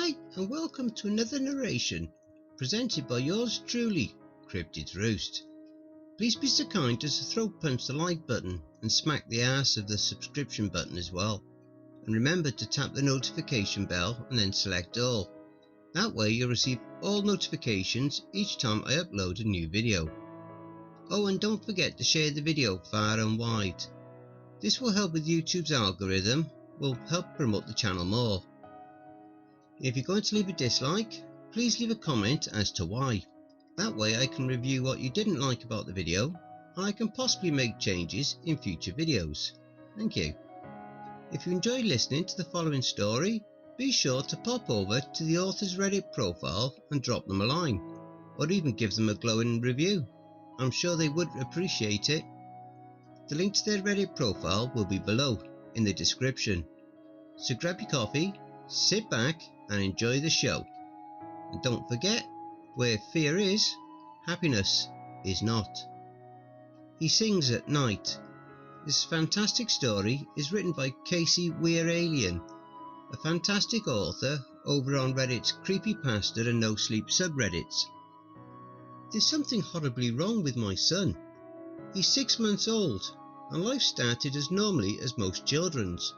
Hi and welcome to another narration presented by yours truly, Cryptids Roost. Please be so kind as to throat punch the like button and smack the ass of the subscription button as well. And remember to tap the notification bell and then select all. That way you'll receive all notifications each time I upload a new video. Oh, and don't forget to share the video far and wide. This will help with YouTube's algorithm, will help promote the channel more. If you're going to leave a dislike, please leave a comment as to why. That way I can review what you didn't like about the video and I can possibly make changes in future videos. Thank you. If you enjoyed listening to the following story, be sure to pop over to the author's Reddit profile and drop them a line, or even give them a glowing review. I'm sure they would appreciate it. The link to their Reddit profile will be below in the description. So grab your coffee, sit back and enjoy the show. And don't forget, where fear is, happiness is not. He Sings at Night. This fantastic story is written by Casey Weir Alien, a fantastic author over on Reddit's CreepyPasta and NoSleep subreddits. There's something horribly wrong with my son. He's 6 months old and life started as normally as most children's.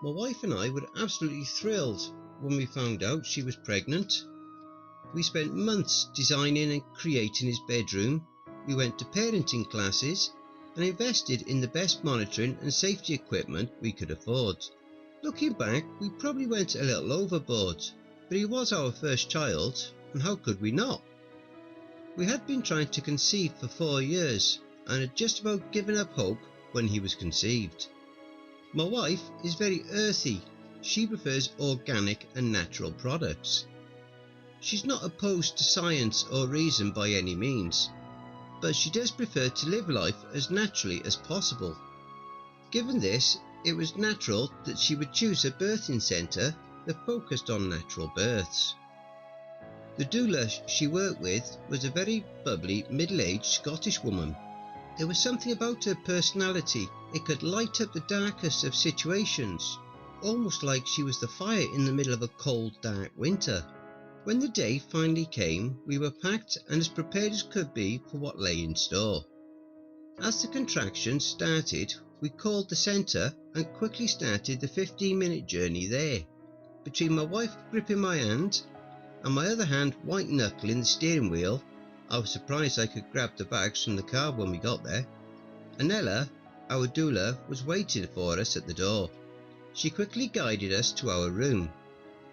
My wife and I were absolutely thrilled when we found out she was pregnant. We spent months designing and creating his bedroom. We went to parenting classes and invested in the best monitoring and safety equipment we could afford. Looking back, we probably went a little overboard, but he was our first child, and how could we not? We had been trying to conceive for 4 years and had just about given up hope when he was conceived. My wife is very earthy. She prefers organic and natural products. She's not opposed to science or reason by any means, but she does prefer to live life as naturally as possible. Given this, it was natural that she would choose a birthing centre that focused on natural births. The doula she worked with was a very bubbly, middle-aged Scottish woman. There was something about her personality. It could light up the darkest of situations, almost like she was the fire in the middle of a cold, dark winter. When the day finally came, we were packed and as prepared as could be for what lay in store. As the contractions started, we called the centre and quickly started the 15-minute journey there. Between my wife gripping my hand and my other hand white-knuckling the steering wheel, I was surprised I could grab the bags from the car when we got there. Anella, our doula, was waiting for us at the door. She quickly guided us to our room,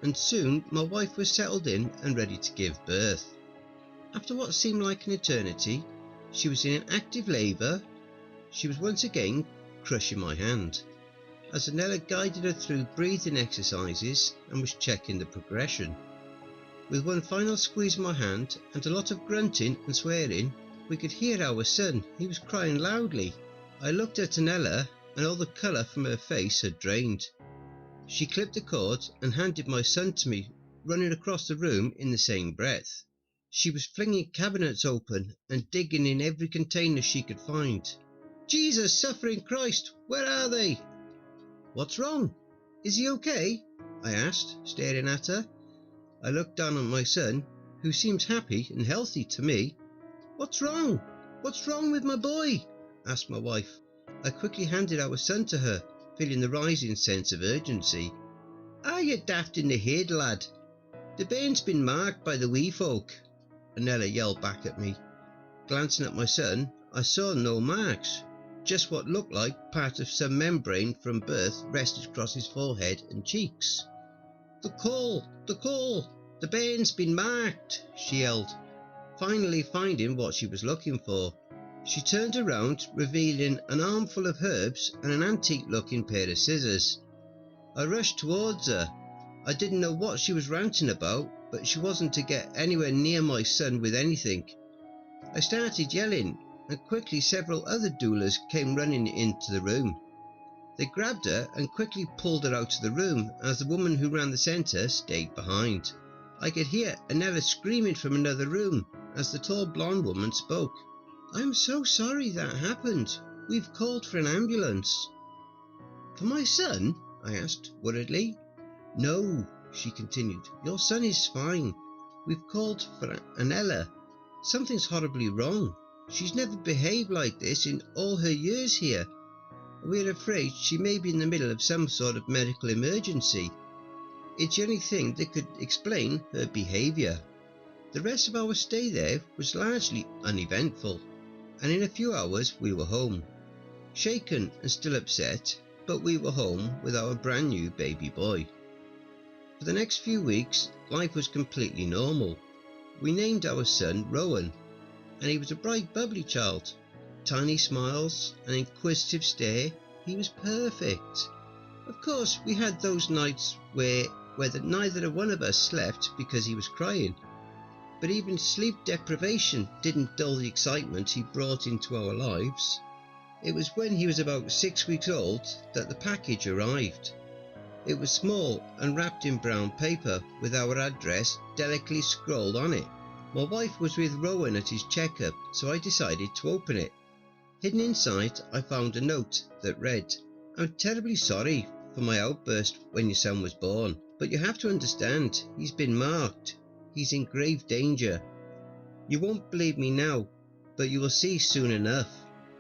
and soon my wife was settled in and ready to give birth. After what seemed like an eternity, she was in active labour. She was once again crushing my hand, as Anella guided her through breathing exercises and was checking the progression. With one final squeeze of my hand and a lot of grunting and swearing, we could hear our son. He was crying loudly. I looked at Anella and all the colour from her face had drained. She clipped the cord and handed my son to me, running across the room in the same breath. She was flinging cabinets open and digging in every container she could find. Jesus suffering Christ, where are they? What's wrong? Is he okay? I asked, staring at her. I looked down at my son, who seems happy and healthy to me. What's wrong? What's wrong with my boy? Asked my wife. I quickly handed our son to her, feeling the rising sense of urgency. Are you daft in the head, lad? The bairn's been marked by the wee folk. Anella yelled back at me. Glancing at my son, I saw no marks, just what looked like part of some membrane from birth rested across his forehead and cheeks. The call! The call! The bairn's been marked, she yelled, finally finding what she was looking for. She turned around, revealing an armful of herbs and an antique-looking pair of scissors. I rushed towards her. I didn't know what she was ranting about, but she wasn't to get anywhere near my son with anything. I started yelling, and quickly several other doulas came running into the room. They grabbed her and quickly pulled her out of the room as the woman who ran the centre stayed behind. I could hear Anella screaming from another room as the tall blonde woman spoke. I'm so sorry that happened. We've called for an ambulance. For my son? I asked worriedly. No, she continued. Your son is fine. We've called for Anella. Something's horribly wrong. She's never behaved like this in all her years here. We're afraid she may be in the middle of some sort of medical emergency. It's the only thing that could explain her behaviour. The rest of our stay there was largely uneventful, and in a few hours we were home. Shaken and still upset, but we were home with our brand new baby boy. For the next few weeks, life was completely normal. We named our son Rowan, and he was a bright, bubbly child. Tiny smiles, an inquisitive stare, he was perfect. Of course, we had those nights where neither one of us slept because he was crying. But even sleep deprivation didn't dull the excitement he brought into our lives. It was when he was about 6 weeks old that the package arrived. It was small and wrapped in brown paper with our address delicately scrawled on it. My wife was with Rowan at his checkup, so I decided to open it. Hidden inside, I found a note that read, I'm terribly sorry for my outburst when your son was born, but you have to understand, he's been marked. He's in grave danger. You won't believe me now, but you will see soon enough.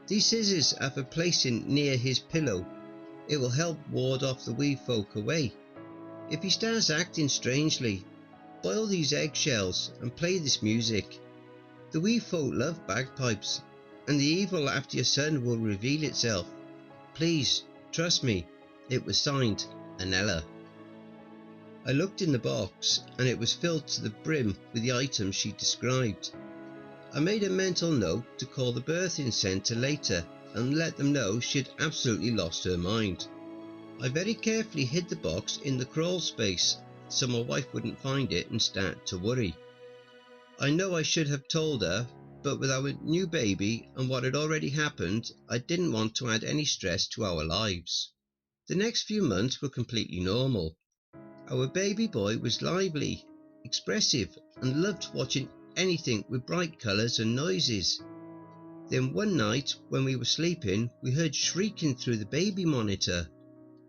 These scissors are for placing near his pillow. It will help ward off the wee folk away. If he starts acting strangely, boil these eggshells and play this music. The wee folk love bagpipes, and the evil after your son will reveal itself. Please, trust me. It was signed, Anella. I looked in the box, and it was filled to the brim with the items she described. I made a mental note to call the birthing centre later and let them know she'd absolutely lost her mind. I very carefully hid the box in the crawl space so my wife wouldn't find it and start to worry. I know I should have told her, but with our new baby and what had already happened, I didn't want to add any stress to our lives. The next few months were completely normal. Our baby boy was lively, expressive, and loved watching anything with bright colours and noises. Then one night, when we were sleeping, we heard shrieking through the baby monitor.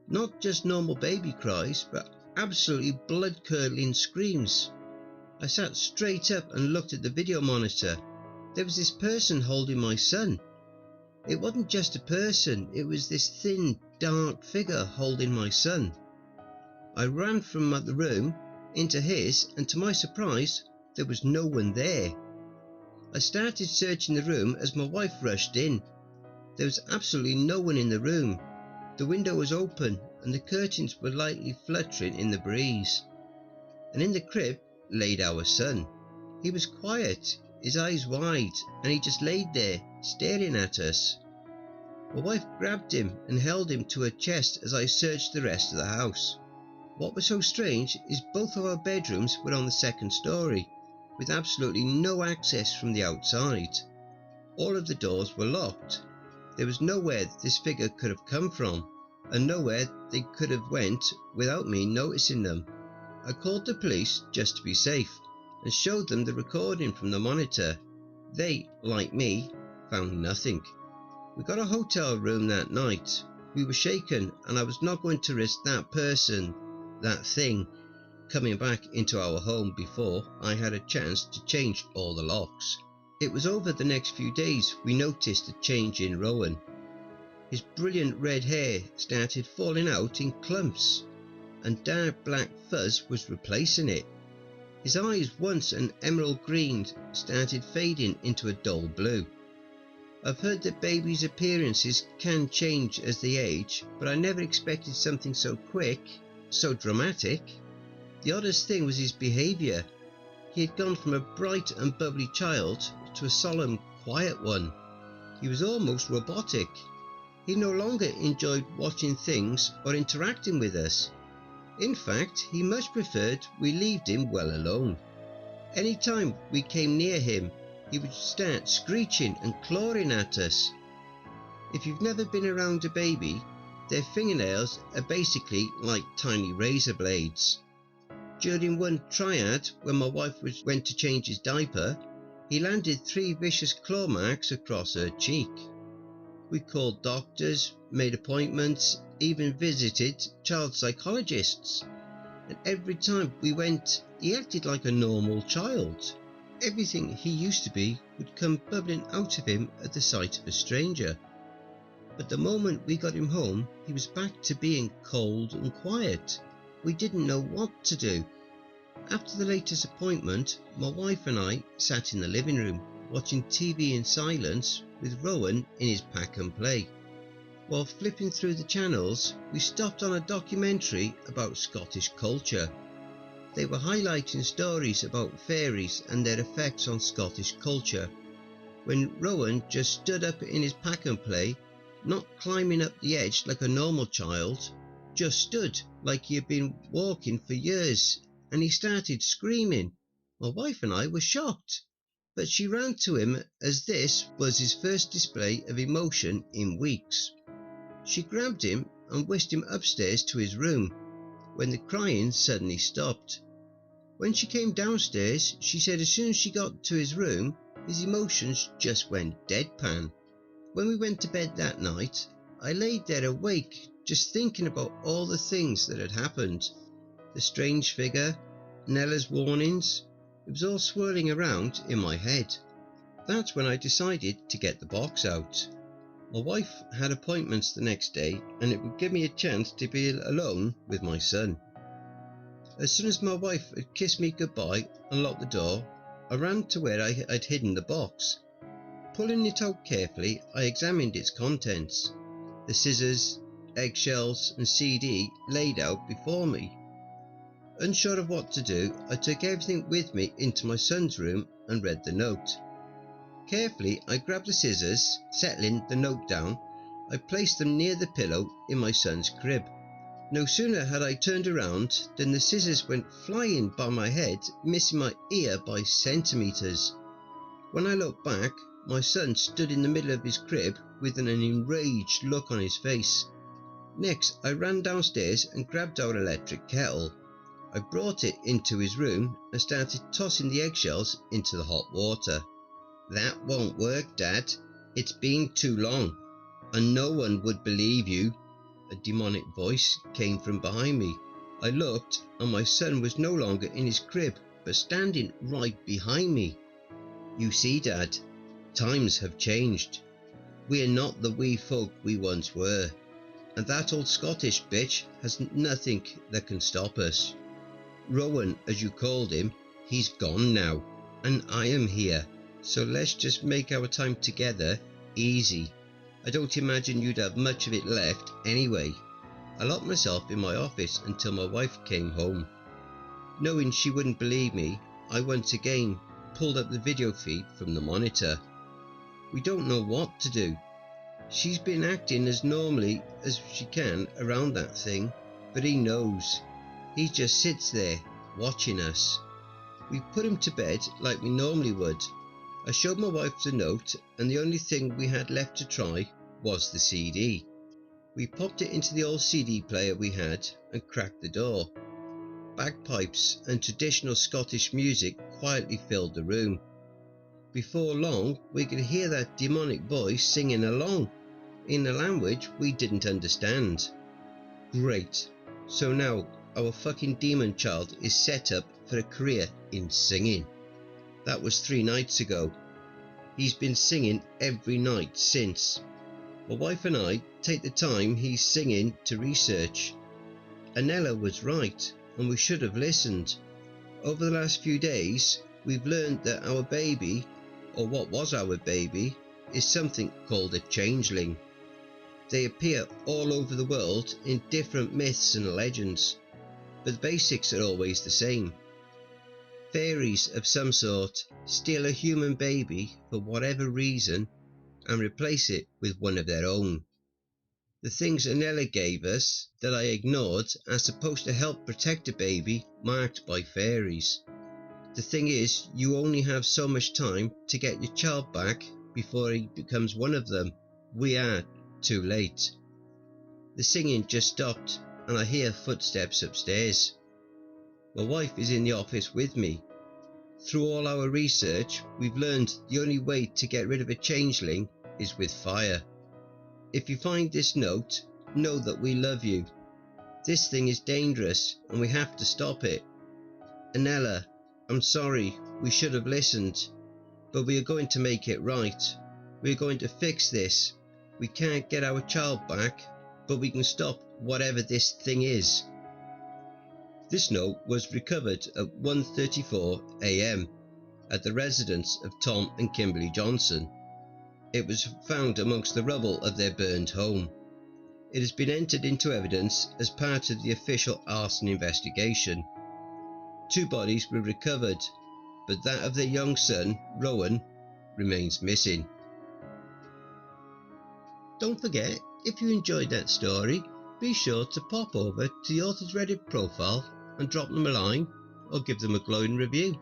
Not just normal baby cries, but absolutely blood-curdling screams. I sat straight up and looked at the video monitor. There was this person holding my son. It wasn't just a person, it was this thin, dark figure holding my son. I ran from the room into his, and to my surprise, there was no one there. I started searching the room as my wife rushed in. There was absolutely no one in the room. The window was open and the curtains were lightly fluttering in the breeze. And in the crib laid our son. He was quiet, his eyes wide, and he just laid there, staring at us. My wife grabbed him and held him to her chest as I searched the rest of the house. What was so strange is both of our bedrooms were on the second story, with absolutely no access from the outside. All of the doors were locked. There was nowhere this figure could have come from, and nowhere they could have went without me noticing them. I called the police just to be safe, and showed them the recording from the monitor. They, like me, found nothing. We got a hotel room that night. We were shaken, and I was not going to risk that person, that thing, coming back into our home before I had a chance to change all the locks. It was over the next few days we noticed a change in Rowan. His brilliant red hair started falling out in clumps, and dark black fuzz was replacing it. His eyes, once an emerald green, started fading into a dull blue. I've heard that babies' appearances can change as they age, but I never expected something so quick, so dramatic. The oddest thing was his behaviour. He had gone from a bright and bubbly child to a solemn, quiet one. He was almost robotic. He no longer enjoyed watching things or interacting with us. In fact, he much preferred we leave him well alone. Any time we came near him, he would start screeching and clawing at us. If you've never been around a baby, their fingernails are basically like tiny razor blades. During one triad, when my wife went to change his diaper, he landed 3 vicious claw marks across her cheek. We called doctors, made appointments, even visited child psychologists. and every time we went, he acted like a normal child. Everything he used to be would come bubbling out of him at the sight of a stranger. But the moment we got him home, he was back to being cold and quiet. We didn't know what to do. After the latest appointment, my wife and I sat in the living room, watching TV in silence with Rowan in his pack and play. While flipping through the channels, we stopped on a documentary about Scottish culture. They were highlighting stories about fairies and their effects on Scottish culture, when Rowan just stood up in his pack and play, not climbing up the edge like a normal child, just stood like he had been walking for years, and he started screaming. My wife and I were shocked, but she ran to him as this was his first display of emotion in weeks. She grabbed him and whisked him upstairs to his room, when the crying suddenly stopped. When she came downstairs, she said as soon as she got to his room, his emotions just went deadpan. When we went to bed that night, I laid there awake, just thinking about all the things that had happened. The strange figure, Nella's warnings, it was all swirling around in my head. That's when I decided to get the box out. My wife had appointments the next day, and it would give me a chance to be alone with my son. As soon as my wife had kissed me goodbye and locked the door, I ran to where I'd hidden the box. Pulling it out carefully, I examined its contents. The scissors, eggshells and CD laid out before me. Unsure of what to do, I took everything with me into my son's room and read the note. Carefully, I grabbed the scissors, settling the note down. I placed them near the pillow in my son's crib. No sooner had I turned around than the scissors went flying by my head, missing my ear by centimetres. When I looked back, my son stood in the middle of his crib with an enraged look on his face. Next, I ran downstairs and grabbed our electric kettle. I brought it into his room and started tossing the eggshells into the hot water. "That won't work, Dad. It's been too long, and no one would believe you." A demonic voice came from behind me. I looked, and my son was no longer in his crib, but standing right behind me. "You see, Dad, times have changed. We are not the wee folk we once were, and that old Scottish bitch has nothing that can stop us. Rowan, as you called him, he's gone now, and I am here, so let's just make our time together easy. I don't imagine you'd have much of it left anyway." I locked myself in my office until my wife came home. Knowing she wouldn't believe me, I once again pulled up the video feed from the monitor. We don't know what to do. She's been acting as normally as she can around that thing, but he knows. He just sits there, watching us. We put him to bed like we normally would. I showed my wife the note, and the only thing we had left to try was the CD. We popped it into the old CD player we had and cracked the door. Bagpipes and traditional Scottish music quietly filled the room. Before long, we could hear that demonic voice singing along, in a language we didn't understand. Great, so now our fucking demon child is set up for a career in singing. That was 3 nights ago. He's been singing every night since. My wife and I take the time he's singing to research. Anella was right, and we should have listened. Over the last few days, we've learned that our baby, or what was our baby, is something called a changeling. They appear all over the world in different myths and legends, but the basics are always the same. Fairies of some sort steal a human baby for whatever reason and replace it with one of their own. The things Anella gave us that I ignored are supposed to help protect a baby marked by fairies. The thing is, you only have so much time to get your child back before he becomes one of them. We are too late. The singing just stopped and I hear footsteps upstairs. My wife is in the office with me. Through all our research, we've learned the only way to get rid of a changeling is with fire. If you find this note, know that we love you. This thing is dangerous and we have to stop it. Anella, I'm sorry, we should have listened, but we are going to make it right. We are going to fix this. We can't get our child back, but we can stop whatever this thing is. This note was recovered at 1:34 a.m. at the residence of Tom and Kimberly Johnson. It was found amongst the rubble of their burned home. It has been entered into evidence as part of the official arson investigation. 2 bodies were recovered, but that of their young son, Rowan, remains missing. Don't forget, if you enjoyed that story, be sure to pop over to the author's Reddit profile and drop them a line or give them a glowing review.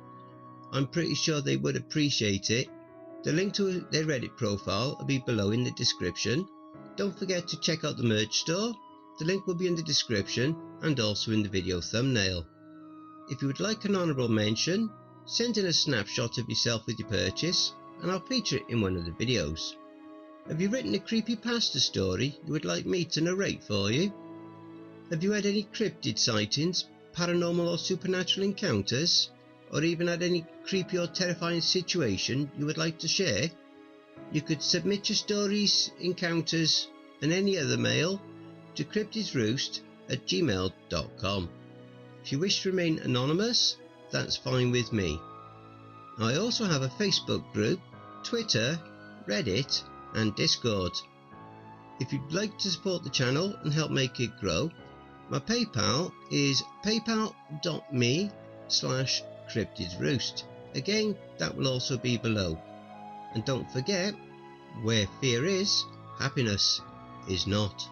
I'm pretty sure they would appreciate it. The link to their Reddit profile will be below in the description. Don't forget to check out the merch store. The link will be in the description and also in the video thumbnail. If you would like an honourable mention, send in a snapshot of yourself with your purchase and I'll feature it in one of the videos. Have you written a creepypasta story you would like me to narrate for you? Have you had any cryptid sightings, paranormal or supernatural encounters, or even had any creepy or terrifying situation you would like to share? You could submit your stories, encounters and any other mail to cryptidsroost@gmail.com. If you wish to remain anonymous, that's fine with me. I also have a Facebook group, Twitter, Reddit and Discord. If you'd like to support the channel and help make it grow, my PayPal is paypal.me/cryptidsroost. Again, that will also be below. And don't forget, where fear is, happiness is not.